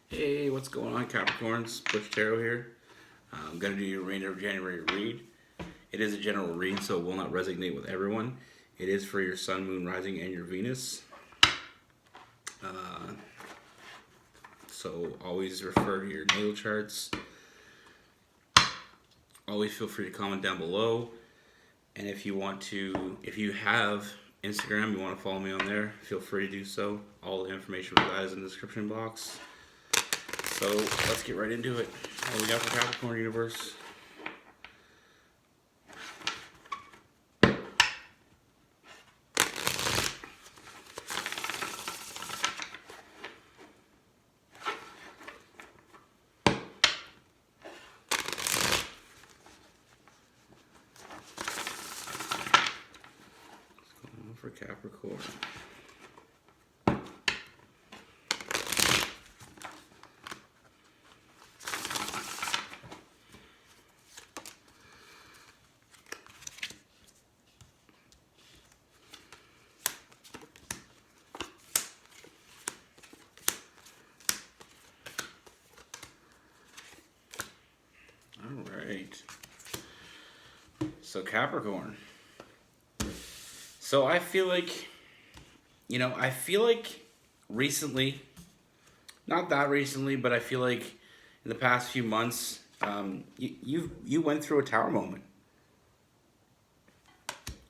Hey, what's going on, Capricorns? Butch Tarot here. I'm going to do your remainder of January read. It is a general read, so it will not resonate with everyone. It is for your Sun, Moon, Rising, and your Venus. So always refer to your natal charts. Always feel free to comment down below. And if you have Instagram, you want to follow me on there, feel free to do so. All the information for that is in the description box. So let's get right into it. What we got for Capricorn universe? What's going on for Capricorn? Alright. So Capricorn. So I feel like, recently, not that recently, but I feel like in the past few months, you went through a tower moment.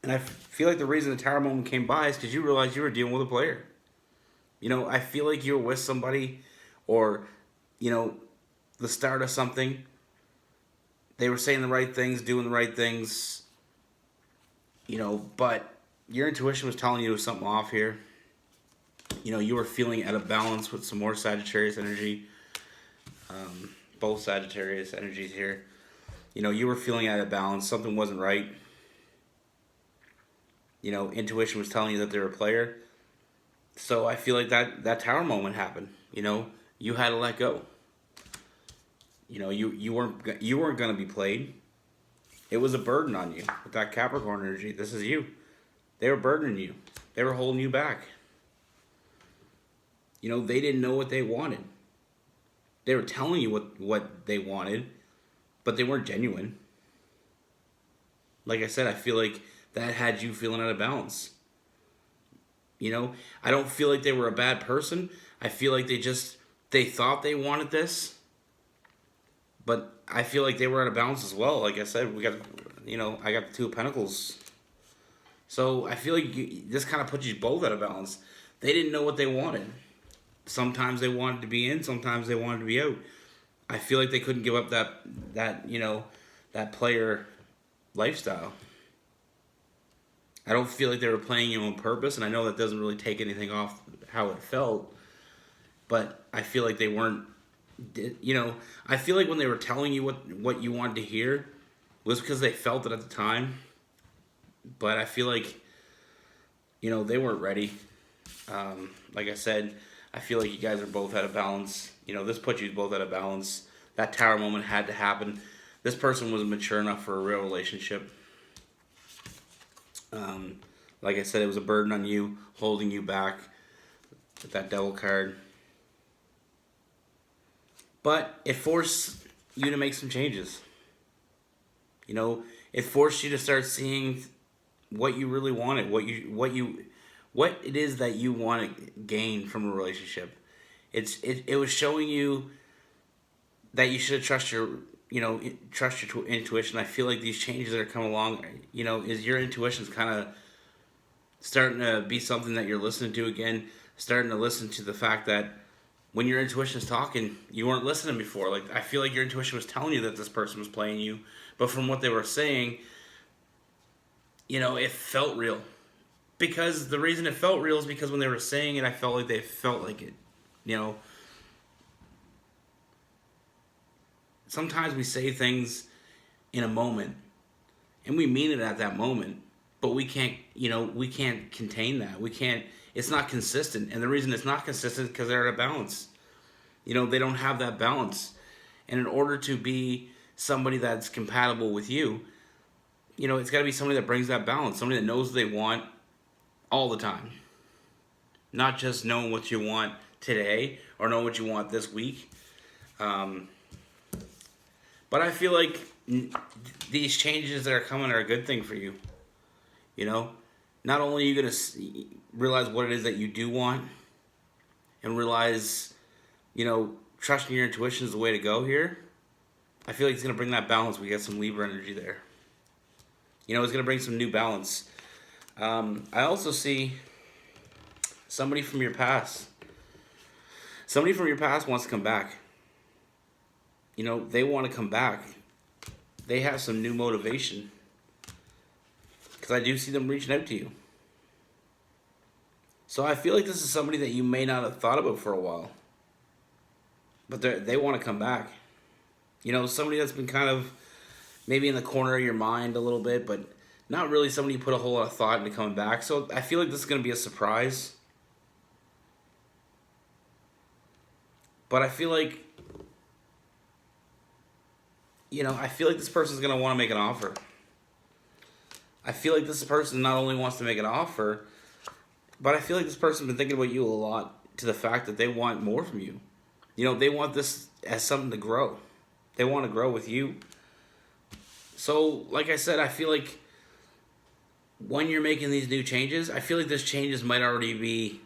And I feel like the reason the tower moment came by is because you realized you were dealing with a player. I feel like you were with somebody, or, the start of something. They were saying the right things, doing the right things, but your intuition was telling you there was something off here. You were feeling out of balance with some more Sagittarius energy. Both Sagittarius energies here. You were feeling out of balance. Something wasn't right. Intuition was telling you that they're a player. So I feel like that tower moment happened. You had to let go. You weren't gonna be played. It was a burden on you with that Capricorn energy. This is you. They were burdening you. They were holding you back. They didn't know what they wanted. They were telling you what they wanted, but they weren't genuine. Like I said, I feel like that had you feeling out of balance. I don't feel like they were a bad person. I feel like they thought they wanted this, but I feel like they were out of balance as well. Like I said, I got the Two of Pentacles. So I feel like this kind of puts you both out of balance. They didn't know what they wanted. Sometimes they wanted to be in, sometimes they wanted to be out. I feel like they couldn't give up that player lifestyle. I don't feel like they were playing you on purpose, and I know that doesn't really take anything off how it felt, but I feel like they weren't, I feel like when they were telling you what you wanted to hear was because they felt it at the time, but I feel like, they weren't ready. Like I said, I feel like you guys are both out of balance. This puts you both out of balance. That tower moment had to happen. This person wasn't mature enough for a real relationship. Like I said, it was a burden on you, holding you back with that Devil card. But it forced you to make some changes. It forced you to start seeing what you really wanted, what it is that you want to gain from a relationship. It was showing you that you should trust your intuition. I feel like these changes that are coming along, is your intuition's kind of starting to be something that you're listening to again, starting to listen to the fact that when your intuition's talking, you weren't listening before. Like, I feel like your intuition was telling you that this person was playing you, but from what they were saying, it felt real. Because the reason it felt real is because when they were saying it, I felt like they felt like it. Sometimes we say things in a moment, and we mean it at that moment, but we can't contain that. It's not consistent. And the reason it's not consistent is because they're out of balance. They don't have that balance. And in order to be somebody that's compatible with you, it's got to be somebody that brings that balance, somebody that knows what they want all the time. Not just knowing what you want today or know what you want this week. But I feel like these changes that are coming are a good thing for you. You know, not only are you going to realize what it is that you do want and realize, trusting your intuition is the way to go here. I feel like it's going to bring that balance. We got some Libra energy there. It's going to bring some new balance. I also see somebody from your past. Somebody from your past wants to come back. They want to come back. They have some new motivation. Because I do see them reaching out to you. So I feel like this is somebody that you may not have thought about for a while. But they want to come back. Somebody that's been kind of maybe in the corner of your mind a little bit, but not really somebody you put a whole lot of thought into coming back. So I feel like this is going to be a surprise. But I feel like, I feel like this person's going to want to make an offer. I feel like this person not only wants to make an offer, but I feel like this person's been thinking about you a lot to the fact that they want more from you. They want this as something to grow. They want to grow with you. So, like I said, I feel like when you're making these new changes, I feel like these changes might already be,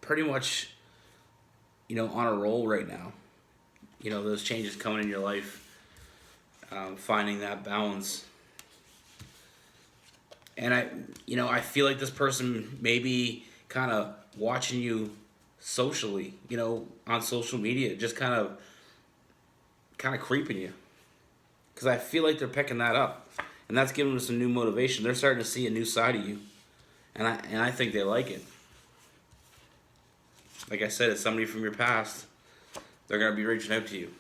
pretty much, on a roll right now. Those changes coming in your life, finding that balance. And I feel like this person may be kind of watching you socially, on social media, just kind of creeping you. Because I feel like they're picking that up. And that's giving them some new motivation. They're starting to see a new side of you. And I think they like it. Like I said, it's somebody from your past. They're going to be reaching out to you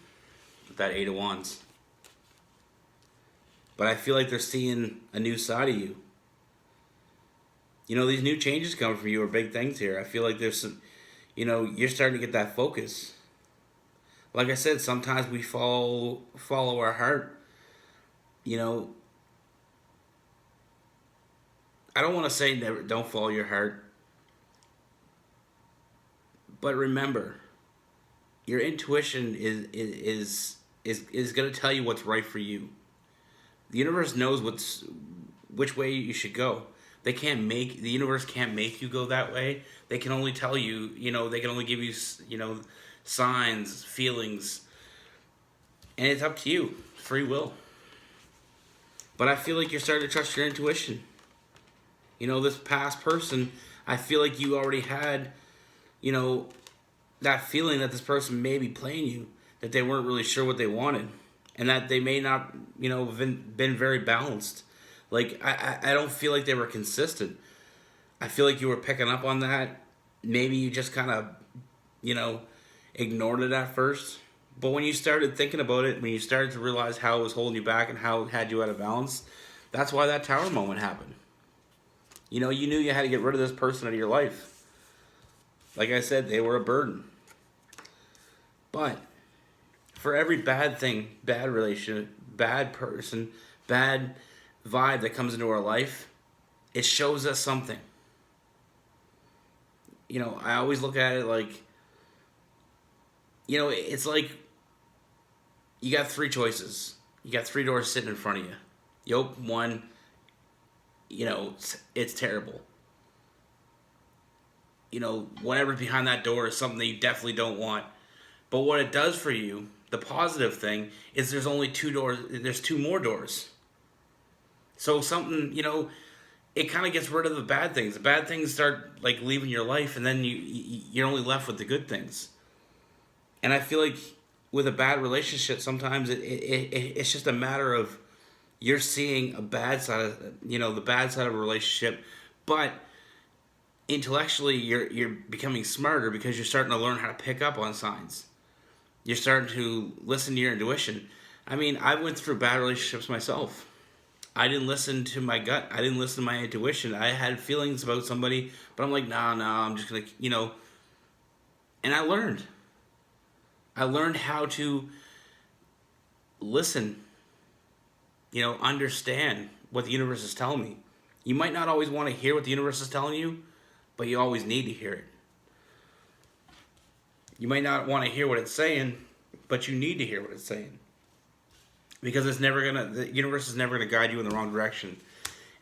with that 8 of Wands. But I feel like they're seeing a new side of you. These new changes coming from you are big things here. I feel like there's some, you're starting to get that focus. Like I said, sometimes we follow our heart. I don't want to say never, don't follow your heart. But remember, your intuition is going to tell you what's right for you. The universe knows which way you should go. The universe can't make you go that way. They can only tell you, they can only give you, signs, feelings. And it's up to you. Free will. But I feel like you're starting to trust your intuition. This past person, I feel like you already had, that feeling that this person may be playing you, that they weren't really sure what they wanted, and that they may not, have been very balanced. Like, I don't feel like they were consistent. I feel like you were picking up on that. Maybe you just kind of, ignored it at first. But when you started thinking about it, when you started to realize how it was holding you back and how it had you out of balance, that's why that tower moment happened. You knew you had to get rid of this person out of your life. Like I said, they were a burden. But for every bad thing, bad relationship, bad person, bad vibe that comes into our life, it shows us something. I always look at it like, it's like you got 3 choices. You got 3 doors sitting in front of you. You open one, it's terrible. Whatever's behind that door is something that you definitely don't want. But what it does for you, the positive thing, is there's only 2 doors, there's 2 more doors. So something, it kind of gets rid of the bad things. The bad things start, leaving your life, and then you're only left with the good things. And I feel like with a bad relationship, sometimes it's just a matter of you're seeing a bad side of, the bad side of a relationship, but intellectually you're becoming smarter because you're starting to learn how to pick up on signs. You're starting to listen to your intuition. I mean, I went through bad relationships myself. I didn't listen to my gut. I didn't listen to my intuition. I had feelings about somebody, but I'm like, nah, I'm just going to, and I learned. I learned how to listen, understand what the universe is telling me. You might not always want to hear what the universe is telling you, but you always need to hear it. You might not want to hear what it's saying, but you need to hear what it's saying. Because the universe is never gonna guide you in the wrong direction.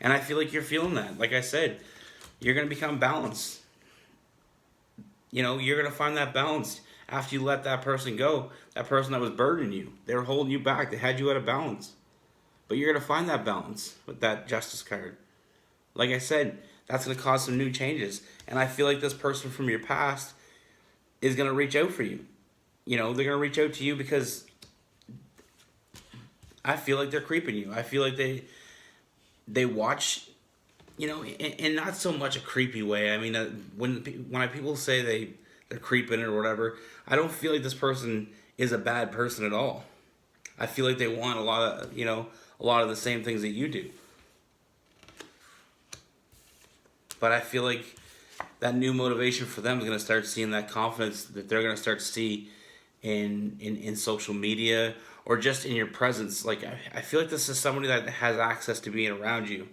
And I feel like you're feeling that. Like I said, you're gonna become balanced. You're gonna find that balance after you let that person go. That person that was burdening you. They were holding you back. They had you out of balance. But you're gonna find that balance with that Justice card. Like I said, that's gonna cause some new changes. And I feel like this person from your past is gonna reach out for you. They're gonna reach out to you because I feel like they're creeping you. I feel like they watch, and not so much a creepy way. I mean, when people say they're creeping or whatever, I don't feel like this person is a bad person at all. I feel like they want a lot of the same things that you do. But I feel like that new motivation for them is going to start seeing that confidence that they're going to start to see in social media or just in your presence. Like, I feel like this is somebody that has access to being around you.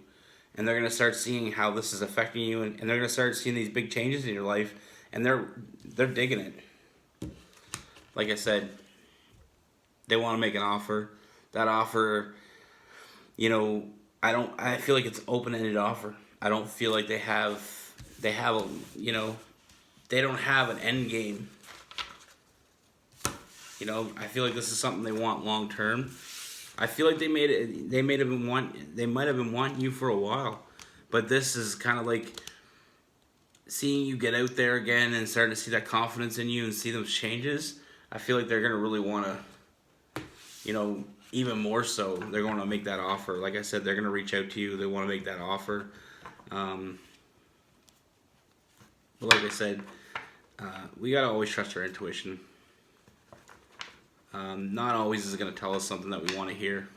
And they're going to start seeing how this is affecting you. And they're going to start seeing these big changes in your life. And they're digging it. Like I said, they want to make an offer. That offer, I feel like it's open-ended offer. I don't feel like they don't have an end game. I feel like this is something they want long term. I feel like they might have been wanting you for a while, but this is kind of like seeing you get out there again and starting to see that confidence in you and see those changes. I feel like they're gonna really want to, even more so, they're going to make that offer. Like I said, they're going to reach out to you. They want to make that offer. But like I said, we got to always trust our intuition. Not always is it going to tell us something that we want to hear.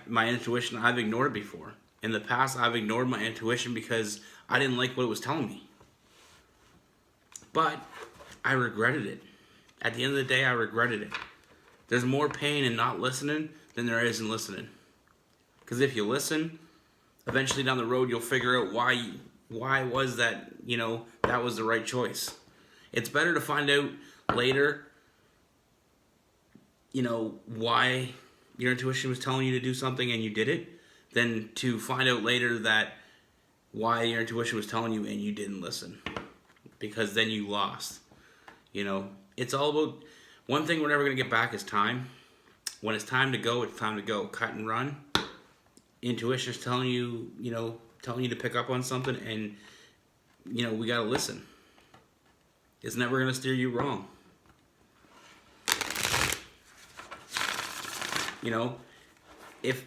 My intuition, I've ignored it before. In the past, I've ignored my intuition because I didn't like what it was telling me. But I regretted it. At the end of the day, I regretted it. There's more pain in not listening than there is in listening. Because if you listen, eventually down the road, you'll figure out why was that, that was the right choice. It's better to find out later, why your intuition was telling you to do something and you did it, than to find out later that why your intuition was telling you and you didn't listen. Because then you lost. It's all about, one thing we're never going to get back is time. When it's time to go, it's time to go. Cut and run. Intuition is telling you, telling you to pick up on something, and, we got to listen. It's never going to steer you wrong. If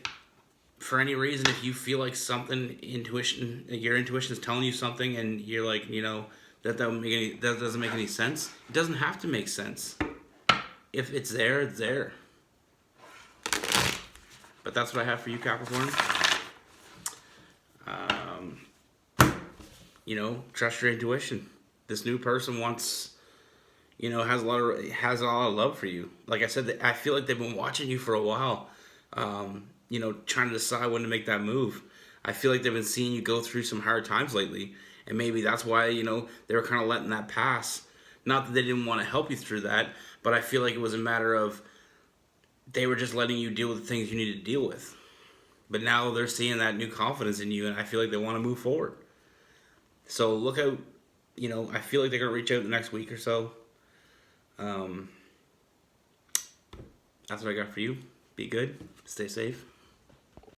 for any reason, if you feel like your intuition is telling you something and you're like, that doesn't make any sense, it doesn't have to make sense. If it's there, it's there. But that's what I have for you, Capricorn. Trust your intuition. This new person wants, has a lot of love for you. Like I said, I feel like they've been watching you for a while. Trying to decide when to make that move. I feel like they've been seeing you go through some hard times lately. And maybe that's why, they were kind of letting that pass. Not that they didn't want to help you through that, but I feel like it was a matter of they were just letting you deal with the things you needed to deal with. But now they're seeing that new confidence in you, and I feel like they want to move forward. So look out, I feel like they're going to reach out the next week or so. That's what I got for you. Be good. Stay safe.